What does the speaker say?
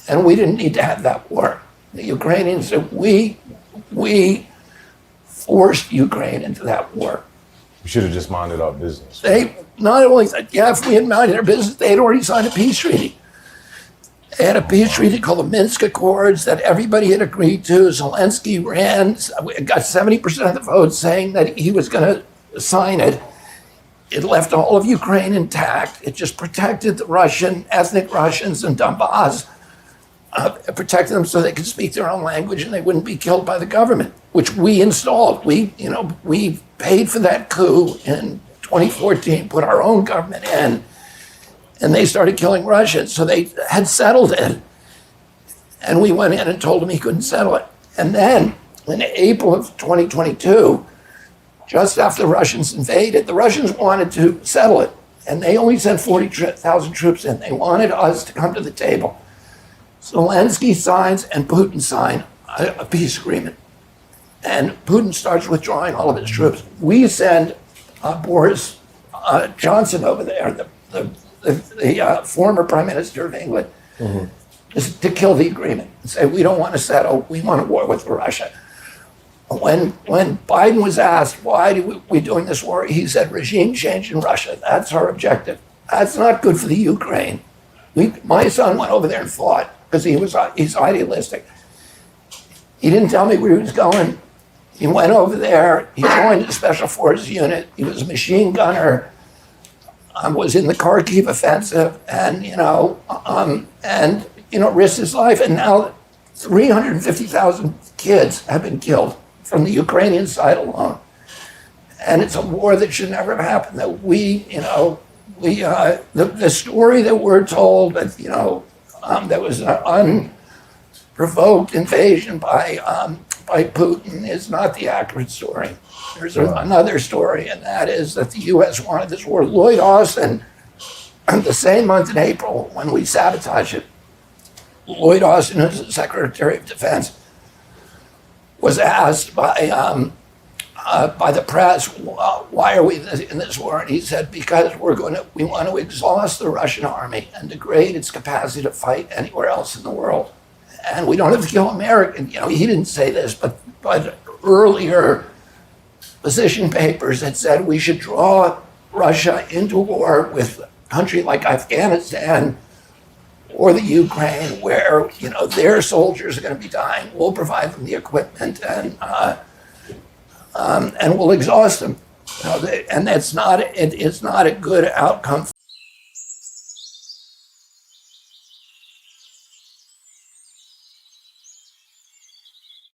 And we didn't need to have that war. The Ukrainians said, we forced Ukraine into that war. We should have just minded our business. They not only said, yeah, if we had minded our business, they had already signed a peace treaty. They had a peace treaty called the Minsk Accords that everybody had agreed to. Zelensky got 70% of the votes saying that he was going to sign it. It left all of Ukraine intact. It just protected the ethnic Russians in Donbass. It protected them so they could speak their own language and they wouldn't be killed by the government, which we installed. We paid for that coup in 2014, put our own government in, and they started killing Russians. So they had settled it. And we went in and told him he couldn't settle it. And then in April of 2022, just after the Russians invaded, the Russians wanted to settle it. And they only sent 40,000 troops in. They wanted us to come to the table. Zelensky signs and Putin sign a peace agreement. And Putin starts withdrawing all of his troops. We send Boris Johnson over there, the former Prime Minister of England, to kill the agreement and say, we don't want to settle, we want a war with Russia. When Biden was asked, why are we doing this war? He said, regime change in Russia, that's our objective. That's not good for the Ukraine. My son went over there and fought because he's idealistic. He didn't tell me where he was going. He went over there, he joined the Special Forces unit, he was a machine gunner, was in the Kharkiv offensive, and risked his life. And now 350,000 kids have been killed from the Ukrainian side alone. And it's a war that should never have happened. That the story that we're told that, there was an unprovoked invasion by Putin is not the accurate story. There's another story, and that is that the U.S. wanted this war. Lloyd Austin, the same month in April when we sabotaged it, Lloyd Austin, who's the Secretary of Defense, was asked by the press, why are we in this war? And he said, because we want to exhaust the Russian army and degrade its capacity to fight anywhere else in the world. And we don't have to kill Americans. He didn't say this, but earlier position papers had said we should draw Russia into war with a country like Afghanistan or the Ukraine, where their soldiers are going to be dying. We'll provide them the equipment and we'll exhaust them. And it's not a good outcome